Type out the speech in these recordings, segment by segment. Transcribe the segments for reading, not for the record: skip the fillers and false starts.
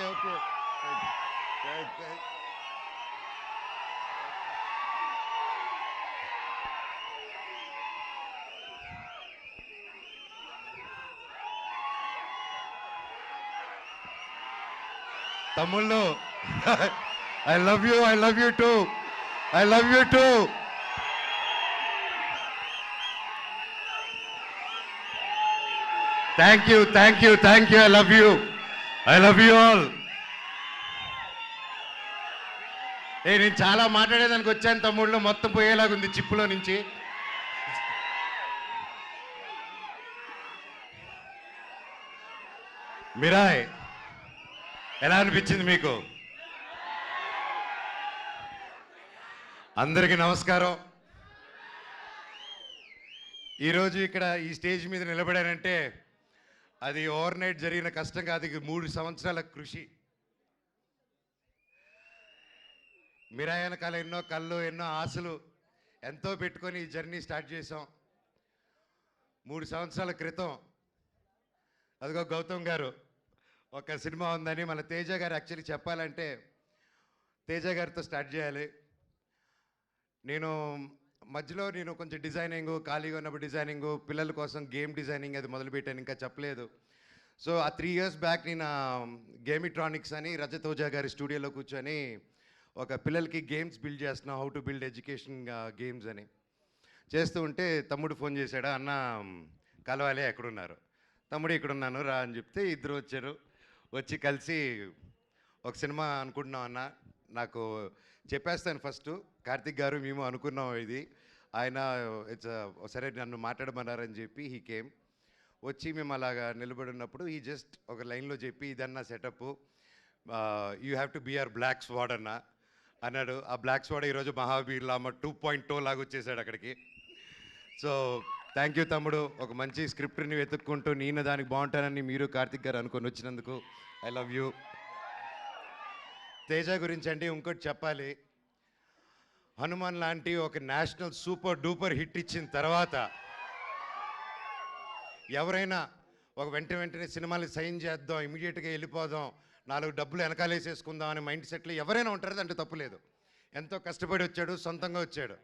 Okay. Thank. తమ్ముళ్ళు, I love you too. I love you too. Thank you. I love you all. నేను చాలా మాట్లాడేదానికి వచ్చాను తమ్ముళ్ళు, మొత్తం పోయేలాగుంది చిప్పులో నుంచి. మిరాయ్ ఎలా అనిపించింది మీకు? అందరికీ నమస్కారం. ఈరోజు ఇక్కడ ఈ స్టేజ్ మీద నిలబడానంటే అది ఓవర్ నైట్ జరిగిన కష్టం కాదు, 3 సంవత్సరాల కృషి. మిరాయ్ వెనకాల ఎన్నో కళ్ళు, ఎన్నో ఆశలు ఎంతో పెట్టుకొని ఈ జర్నీ స్టార్ట్ చేసాం. 3 సంవత్సరాల క్రితం అదిగో గౌతమ్ గారు ఒక సినిమా ఉందని మన తేజ గారు యాక్చువల్లీ చెప్పాలంటే తేజ గారితో స్టార్ట్ చేయాలి. మధ్యలో నేను కొంచెం డిజైనింగ్, ఖాళీగా ఉన్నప్పుడు డిజైనింగ్, పిల్లల కోసం గేమ్ డిజైనింగ్ అది మొదలుపెట్టాను, ఇంకా చెప్పలేదు. సో ఆ 3 years బ్యాక్ నేను గేమిట్రానిక్స్ అని రజత్ ఓజా గారి స్టూడియోలో కూర్చొని ఒక పిల్లలకి గేమ్స్ బిల్డ్ చేస్తున్నాం, how to build education games అని చేస్తూ ఉంటే తమ్ముడు ఫోన్ చేశాడు, అన్న కలవాలి ఎక్కడున్నారు? తమ్ముడు ఇక్కడున్నాను రా అని చెప్తే ఇద్దరు వచ్చారు. వచ్చి కలిసి ఒక సినిమా అనుకుంటున్నాం అన్న, నాకు చెప్పేస్తాను ఫస్ట్, కార్తిక్ గారు మేము అనుకున్నాం ఇది, ఆయన సరే నన్ను మాట్లాడమన్నారని చెప్పి హీ కేమ్. వచ్చి మేము అలాగా నిలబడి ఉన్నప్పుడు ఈ జస్ట్ ఒక లైన్లో చెప్పి ఇదన్నా setup, you have to be are black squad అన్న అన్నాడు. ఆ బ్లాక్ స్వాడ్ ఈరోజు మహావీర్ లామ 2.0 లాగా వచ్చేసాడు అక్కడికి. సో థ్యాంక్ యూ తమ్ముడు, ఒక మంచి స్క్రిప్ట్ని వెతుక్కుంటూ నేను దానికి బాగుంటానని మీరు కార్తిక్ గారు అనుకొని వచ్చినందుకు ఐ లవ్ యూ. తేజ గురించి అంటే ఇంకోటి చెప్పాలి, హనుమాన్ లాంటి ఒక నేషనల్ సూపర్ డూపర్ హిట్ ఇచ్చిన తర్వాత ఎవరైనా ఒక వెంటనే సినిమాలు సైన్ చేద్దాం, ఇమీడియట్గా వెళ్ళిపోదాం, 4 డబ్బులు వెనకాలేసేసుకుందాం అనే మైండ్ సెట్లో ఎవరైనా ఉంటారు, అంటే తప్పులేదు. ఎంతో కష్టపడి వచ్చాడు, సొంతంగా వచ్చాడు.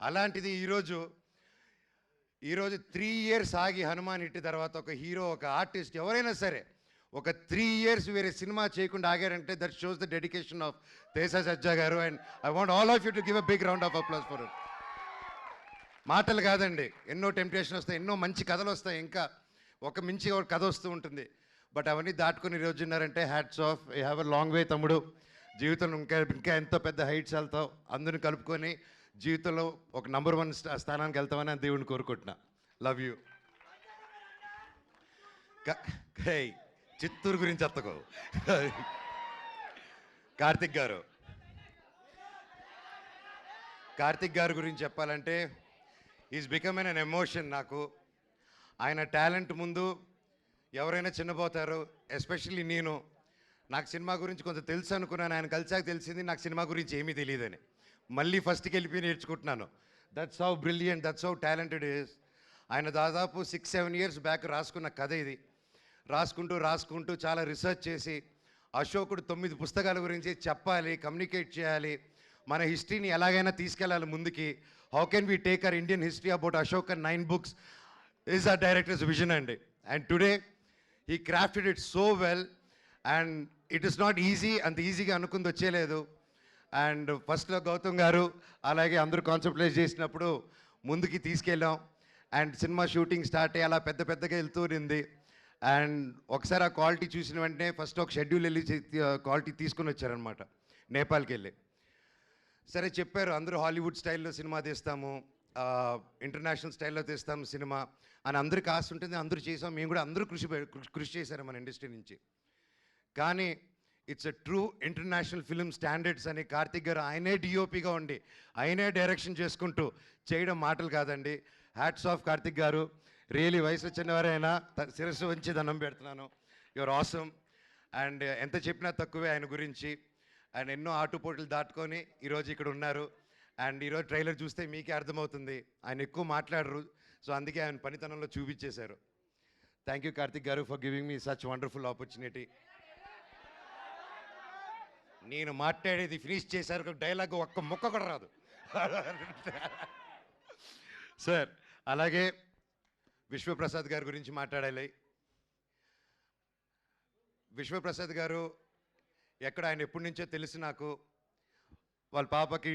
అలాంటిది ఈరోజు 3 years ఆగి హనుమాన్ హిట్ తర్వాత ఒక హీరో, ఒక ఆర్టిస్ట్ ఎవరైనా సరే ఒక 3 years వేరే సినిమా చేయకుండా ఆగారంటే that shows the dedication of Teja Sajja గారు. And I want all of you to give a big round of applause for it. మాటలు కాదండి, ఎన్నో టెంప్టేషన్ వస్తాయి, ఎన్నో మంచి కథలు వస్తాయి, ఇంకా ఒక మించి ఒక కథ వస్తూ ఉంటుంది. బట్ అవన్నీ దాటుకొని ఈరోజు ఉన్నారంటే hats off, you have a long way తమ్ముడు. జీవితంలో ఇంకా ఎంతో పెద్ద హైట్స్ వెళ్తావు, అందరిని కలుపుకొని జీవితంలో ఒక నంబర్ 1 స్థానానికి వెళ్తామని దేవుడిని కోరుకుంటున్నా. Love you. చిత్తూరు గురించి అత్తకో. కార్తిక్ గారు గురించి చెప్పాలంటే ఈజ్ బికమ్ ఎన్ ఎమోషన్ నాకు. ఆయన టాలెంట్ ముందు ఎవరైనా చిన్నపోతారు, ఎస్పెషల్లీ నాకు సినిమా గురించి కొంచెం తెలుసు అనుకున్నాను, ఆయన కలిసాక తెలిసింది నాకు సినిమా గురించి ఏమీ తెలియదని. మళ్ళీ ఫస్ట్కి వెళ్ళిపోయి నేర్చుకుంటున్నాను. That's how brilliant, that's how talented is. ఆయన దాదాపు 6-7 years బ్యాక్ రాసుకున్న కథ ఇది. రాసుకుంటూ చాలా రీసెర్చ్ చేసి అశోకుడు 9 పుస్తకాల గురించి చెప్పాలి, కమ్యూనికేట్ చేయాలి, మన హిస్టరీని ఎలాగైనా తీసుకెళ్ళాలి ముందుకి. How can we take our Indian history about Ashok and 9 books is ఆ డైరెక్టర్స్ విజన్ అండి. And today he crafted it so well and it is not easy, అంత ఈజీగా అనుకుంది వచ్చేలేదు. అండ్ ఫస్ట్లో గౌతమ్ గారు అలాగే అందరూ కాన్సెప్టలైజ్ చేసినప్పుడు ముందుకి తీసుకెళ్ళాం. అండ్ సినిమా షూటింగ్ స్టార్ట్ అయ్యి అలా పెద్దగా వెళ్తూ ఉంది. అండ్ ఒకసారి ఆ క్వాలిటీ చూసిన వెంటనే ఫస్ట్ ఒక షెడ్యూల్ వెళ్ళి క్వాలిటీ తీసుకుని వచ్చారనమాట, నేపాల్కి వెళ్ళి. సరే చెప్పారు, అందరూ హాలీవుడ్ స్టైల్లో సినిమా తీస్తాము, ఇంటర్నేషనల్ స్టైల్లో తీస్తాము సినిమా అని అందరికి ఆశ ఉంటుంది, అందరూ చేసాం. మేము కూడా అందరూ కృషి చేశారు మన ఇండస్ట్రీ నుంచి. కానీ it's a true international film standards అని కార్తిక్ గారు ఆయనే డిఓపిగా ఉండి ఆయనే డైరెక్షన్ చేసుకుంటూ చేయడం మాటలు కాదండి. హ్యాట్స్ ఆఫ్ కార్తిక్ గారు, రియలీ వయసు చిన్నవారైనా శిరస్సు వంచి దండం పెడుతున్నాను. Your awesome. అండ్ ఎంత చెప్పినా తక్కువే ఆయన గురించి. అండ్ ఎన్నో ఆటుపోట్లు దాటుకొని ఈరోజు ఇక్కడ ఉన్నారు. అండ్ ఈరోజు ట్రైలర్ చూస్తే మీకే అర్థమవుతుంది, ఆయన ఎక్కువ మాట్లాడరు, సో అందుకే ఆయన పనితనంలో చూపించేశారు. థ్యాంక్ యూ కార్తిక్ గారు for giving me such wonderful opportunity. నేను మాట్లాడేది ఫినిష్ చేశారు, డైలాగ్ ఒక్క ముక్క కూడా రాదు సార్. అలాగే విశ్వప్రసాద్ గారి గురించి మాట్లాడాలి. విశ్వప్రసాద్ గారు ఎక్కడ, ఆయన ఎప్పటి నుంచో తెలుసు నాకు. వాళ్ళ పాపకి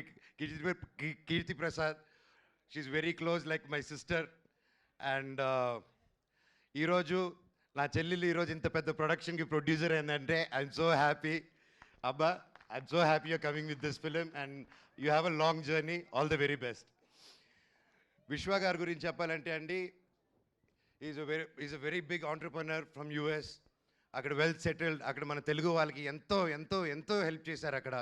Keerthi Prasad, she's very close like my sister. And ఈరోజు నా చెల్లెలు ఈరోజు ఇంత పెద్ద ప్రొడక్షన్కి ప్రొడ్యూసర్ ఏంటంటే ఐఎమ్ సో హ్యాపీ. అబ్బా, I'm so happy you're coming with this film and you have a long journey. All the very best. Vishwa గారి గురించి చెప్పాలంటే అండి, is a very big entrepreneur from US. అక్కడ వెల్ సెటిల్డ్. అక్కడ మన తెలుగు వాళ్ళకి ఎంతో ఎంతో ఎంతో హెల్ప్ చేశారు. అక్కడ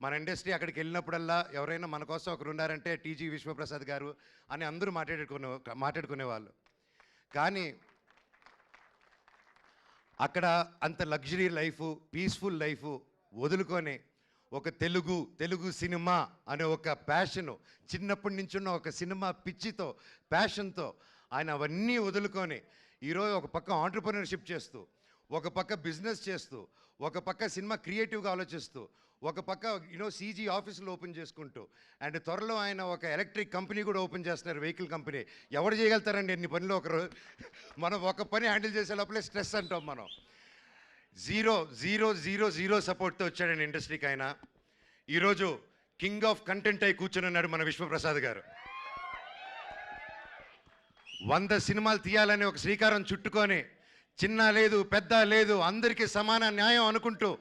మన ఇండస్ట్రీ అక్కడికి వెళ్ళినప్పుడల్లా ఎవరైనా మన కోసం ఒకరు ఉన్నారంటే టీజీ విశ్వప్రసాద్ గారు అని అందరూ మాట్లాడుకునేవాళ్ళు. కానీ అక్కడ అంత లగ్జరీ లైఫ్, పీస్ఫుల్ లైఫ్ వదులుకొని ఒక తెలుగు సినిమా అనే ఒక ప్యాషను, చిన్నప్పటి నుంచి ఉన్న ఒక సినిమా పిచ్చితో, ప్యాషన్తో ఆయన అవన్నీ వదులుకొని ఈరోజు ఒక పక్క ఆంటర్ప్రెన్యూర్షిప్ చేస్తూ, ఒక పక్క బిజినెస్ చేస్తూ, ఒక పక్క సినిమా క్రియేటివ్గా ఆలోచిస్తూ, ఒక పక్క సీజీ ఆఫీసులు ఓపెన్ చేసుకుంటూ, అండ్ త్వరలో ఆయన ఒక ఎలక్ట్రిక్ కంపెనీ కూడా ఓపెన్ చేస్తున్నారు, వెహికల్ కంపెనీ. ఎవరు చేయగలుగుతారండి ఎన్ని పనులు ఒకరు? మనం ఒక పని హ్యాండిల్ చేసే లోపలే స్ట్రెస్ అంటాం మనం. జీరో సపోర్ట్తో వచ్చాడండి ఇండస్ట్రీకి ఆయన. ఈరోజు కింగ్ ఆఫ్ కంటెంట్ అయి కూర్చొని ఉన్నాడు మన విశ్వప్రసాద్ గారు. 100 సినిమాలు తీయాలని ఒక శ్రీకారం చుట్టుకొని, చిన్న లేదు పెద్ద లేదు అందరికీ సమాన న్యాయం అనుకుంటూ,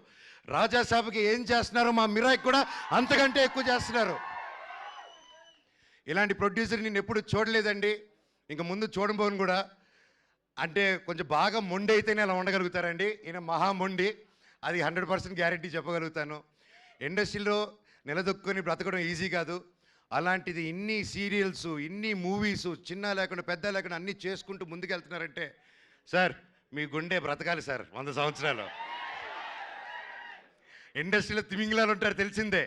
రాజాసాబ్కి ఏం చేస్తున్నారో మా మిరాయికి కూడా అంతకంటే ఎక్కువ చేస్తున్నారు. ఇలాంటి ప్రొడ్యూసర్ నేను ఎప్పుడు చూడలేదండి, ఇంక ముందు చూడబోను కూడా. అంటే కొంచెం బాగా మొండి అయితేనే అలా ఉండగలుగుతారండి. ఈయన మహా మొండి, అది 100% గ్యారెంటీ చెప్పగలుగుతాను. ఇండస్ట్రీలో నిలదొక్కుని బ్రతకడం ఈజీ కాదు. అలాంటిది ఇన్ని సీరియల్స్, ఇన్ని మూవీస్, చిన్న లేకుండా పెద్ద లేకుండా అన్నీ చేసుకుంటూ ముందుకెళ్తున్నారంటే సార్ మీ గుండె బ్రతకాలి సార్ 100 సంవత్సరాలు. ఇండస్ట్రీలో తిమింగిలాలు ఉంటారు తెలిసిందే.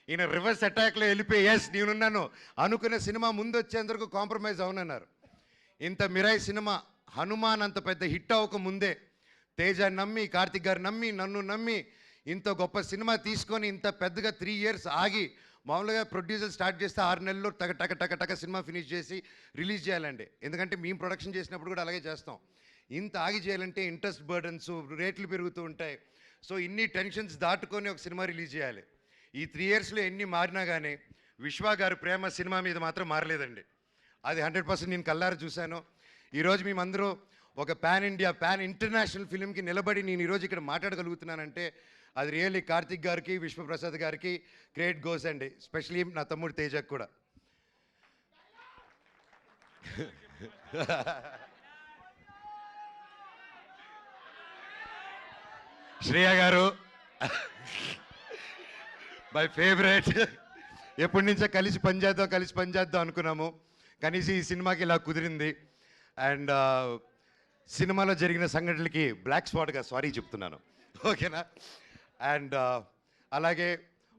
ఈయన రివర్స్ అటాక్లో వెళ్ళిపోయి ఎస్ నేనున్నాను అనుకునే సినిమా ముందు వచ్చేందుకు కాంప్రమైజ్ అవునన్నారు. ఇంత మిరాయి సినిమా హనుమాన్ అంత పెద్ద హిట్ అవ్వక ముందే తేజ నమ్మి, కార్తిక్ గారు నమ్మి, నన్ను నమ్మి ఇంత గొప్ప సినిమా తీసుకొని ఇంత పెద్దగా 3 years ఆగి, మామూలుగా ప్రొడ్యూసర్ స్టార్ట్ చేస్తే 6 నెలల్లో టక సినిమా ఫినిష్ చేసి రిలీజ్ చేయాలండి. ఎందుకంటే మేము ప్రొడక్షన్ చేసినప్పుడు కూడా అలాగే చేస్తాం. ఇంత ఆగి చేయాలంటే ఇంట్రెస్ట్ బర్డన్స్, రేట్లు పెరుగుతూ ఉంటాయి. సో ఇన్ని టెన్షన్స్ దాటుకొని ఒక సినిమా రిలీజ్ చేయాలి. ఈ 3 yearsలో ఎన్ని మారినా కానీ విశ్వ గారి ప్రేమ సినిమా మీద మాత్రం మారలేదండి. అది 100% నేను కల్లారా చూశాను. ఈరోజు మేమందరూ ఒక పాన్ ఇండియా, పాన్ ఇంటర్నేషనల్ ఫిలింకి నిలబడి నేను ఈరోజు ఇక్కడ మాట్లాడగలుగుతున్నానంటే అది రియల్లీ కార్తిక్ గారికి, విశ్వప్రసాద్ గారికి క్రెడిట్ గోస్ అండి. స్పెషలీ నా తమ్ముడు తేజకు కూడా. శ్రేయ గారు మై ఫేవరెట్. ఎప్పటి నుంచో కలిసి పనిచేద్దాం అనుకున్నాము. కనీసం ఈ సినిమాకి ఇలా కుదిరింది. అండ్ సినిమాలో జరిగిన సంఘటనలకి బ్లాక్ స్పాట్గా సారీ చెప్తున్నాను, ఓకేనా? అండ్ అలాగే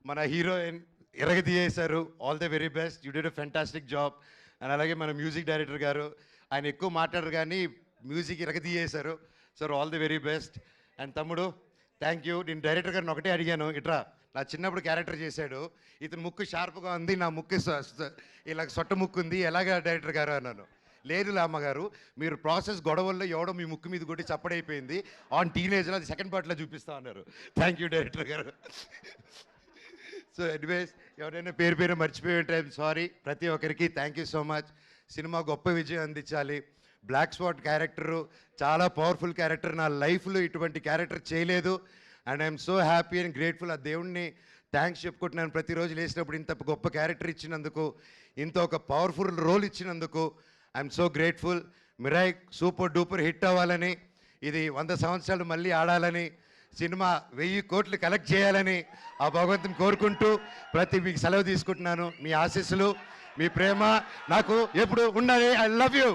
మన హీరోయిన్ ఎరగదీయేశారు. All the very best, you did a fantastic job. And అలాగే మన మ్యూజిక్ డైరెక్టర్ గారు, ఆయన ఎక్కువ మాట్లాడరు కానీ మ్యూజిక్ ఎరగదీయేశారు. Sir all the very best. And తమ్ముడు థ్యాంక్ యూ. నేను డైరెక్టర్ గారిని ఒకటే అడిగాను, ఇట్రా నా చిన్నప్పుడు క్యారెక్టర్ చేశాడు, ఇతను ముక్కు షార్ప్గా ఉంది, నా ముక్కు ఇలా సొట్ట ముక్కు ఉంది, ఎలాగా డైరెక్టర్ గారు అన్నాను. లేదు అమ్మగారు, మీరు ప్రాసెస్ గొడవల్లో ఎవడో మీ ముక్కు మీద కొట్టి చప్పడైపోయింది, ఆన్ టీనేజ్లో అది సెకండ్ పార్ట్లో చూపిస్తా అన్నారు. థ్యాంక్ యూ డైరెక్టర్ గారు. సో ఎనీవేస్ ఎవరైనా పేరు మర్చిపోయి ఉంటే ఐఎమ్ సారీ. ప్రతి ఒక్కరికి thank you so much. Cinema గొప్ప విజయం అందించాలి. బ్లాక్ స్పాట్ క్యారెక్టరు చాలా పవర్ఫుల్ క్యారెక్టర్. నా లైఫ్లో ఇటువంటి క్యారెక్టర్ చేయలేదు. And I'm so happy and grateful. ఆ దేవుడిని థ్యాంక్స్ చెప్పుకుంటున్నాను. ప్రతిరోజు లేచినప్పుడు ఇంత గొప్ప క్యారెక్టర్ ఇచ్చినందుకు, ఇంత ఒక పవర్ఫుల్ రోల్ ఇచ్చినందుకు I'm so grateful. Mirai super duper hit అవ్వాలని, ఇది 100 సంవత్సరాలు మళ్ళీ ఆడాలని, సినిమా 1000 కోట్లు కలెక్ట్ చేయాలని ఆ భగవంతుని కోరుకుంటూ మీకు సెలవు తీసుకుంటున్నాను. మీ ఆశీస్సులు, మీ ప్రేమ నాకు ఎప్పుడు ఉండాలి. I love you.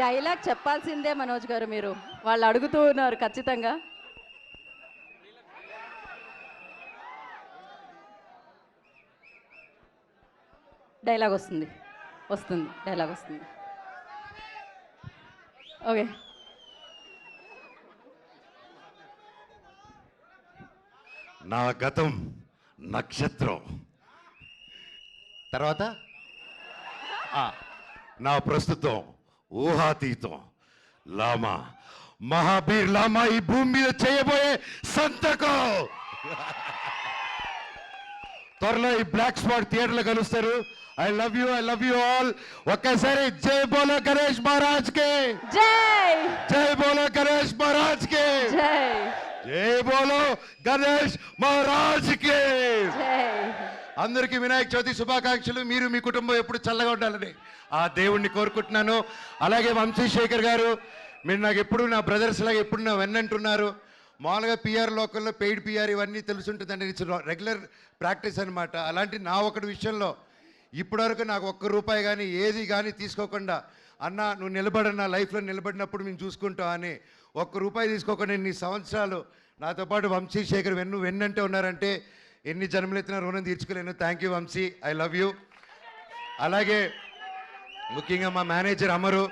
డైలాగ్ చెప్పాల్సిందే మనోజ్ గారు, మీరు వాళ్ళు అడుగుతూ ఉన్నారు ఖచ్చితంగా. డైలాగ్ వస్తుంది, డైలాగ్ వస్తుంది. ఓకే. నా గతం నక్షత్రం, తర్వాత నా ప్రస్తుతం ఊహాతీతం. లామా, మహాబీర్ లామా ఈ భూమి మీద చేయబోయే సంతకం. త్వరలో ఈ బ్లాక్ స్పాట్ థియేటర్లో కలుస్తారు. I love you all. ఒక్కసారి జై బోలో గణేష్ మహారాజ్ కే, జై జై బోలో గణేష్ మహారాజ్ కే, జై జై బోలో గణేష్ మహారాజ్ కే. జై. అందరికీ వినాయక చవితి శుభాకాంక్షలు. మీరు మీ కుటుంబం ఎప్పుడు చల్లగా ఉండాలని ఆ దేవుణ్ణి కోరుకుంటున్నాను. అలాగే వంశీశేఖర్ గారు, మీరు నాకు ఎప్పుడు నా బ్రదర్స్ లాగా ఎప్పుడు నా వెన్నంటున్నారు. మామూలుగా పిఆర్ లోకల్లో పెయిడ్ పిఆర్ ఇవన్నీ తెలుసుంటుందండి, ఇట్స్ రెగ్యులర్ ప్రాక్టీస్ అనమాట. అలాంటి నా ఒకటి విషయంలో ఇప్పటివరకు నాకు ₹1 కానీ ఏది కానీ తీసుకోకుండా, అన్న నువ్వు నిలబడన్నా లైఫ్లో నిలబడినప్పుడు మేము చూసుకుంటాం అని ₹1 తీసుకోకుండా ఇన్ని సంవత్సరాలు నాతో పాటు వంశీశేఖర్ వెన్నంటే ఉన్నారంటే ఎన్ని జన్మలెత్తిన రుణం తీర్చుకోలేను. Thank you Vamshi, I love you. అలాగే ముఖ్యంగా మా మేనేజర్ అమరు,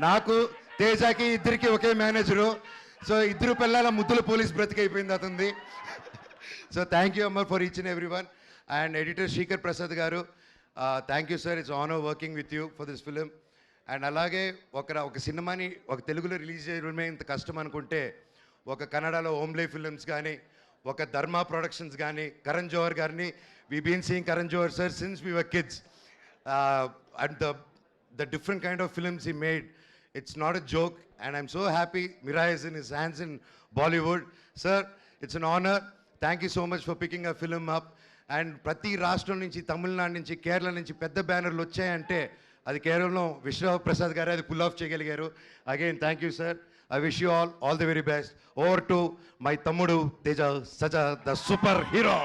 నాకు తేజాకి ఇద్దరికి ఒకే మేనేజరు. సో ఇద్దరు పిల్లల ముద్దుల పోలీస్ బ్రతికైపోయింది అతనిది. So thank you Amar for each and every one. And editor Srikar Prasad గారు, thank you sir, it's honour working with you for this film. And అలాగే ఒక సినిమాని ఒక తెలుగులో రిలీజ్ చేయడమే ఇంత కష్టం అనుకుంటే, ఒక కన్నడలో ఓమ్లే ఫిలిమ్స్ కానీ, ఒక ధర్మ ప్రొడక్షన్స్ కానీ, కరణ్ జోహర్ గారిని, we been seeing Karan Johar sir since we were kids. And the different kind of films he made, it's not a joke, and I'm so happy Mira is in his hands in Bollywood. Sir, it's an honor. Thank you so much for picking a film up. And ప్రతి రాష్ట్రం నుంచి, తమిళనాడు నుంచి, కేరళ నుంచి పెద్ద బ్యానర్లు వచ్చాయంటే అది కేవలం విశ్వరావు ప్రసాద్ గారు అది పుల్ ఆఫ్ చేయగలిగారు. Again thank you sir. I wish you all the very best. Over to my తమ్ముడు తేజ సజా ద సూపర్ హీరో.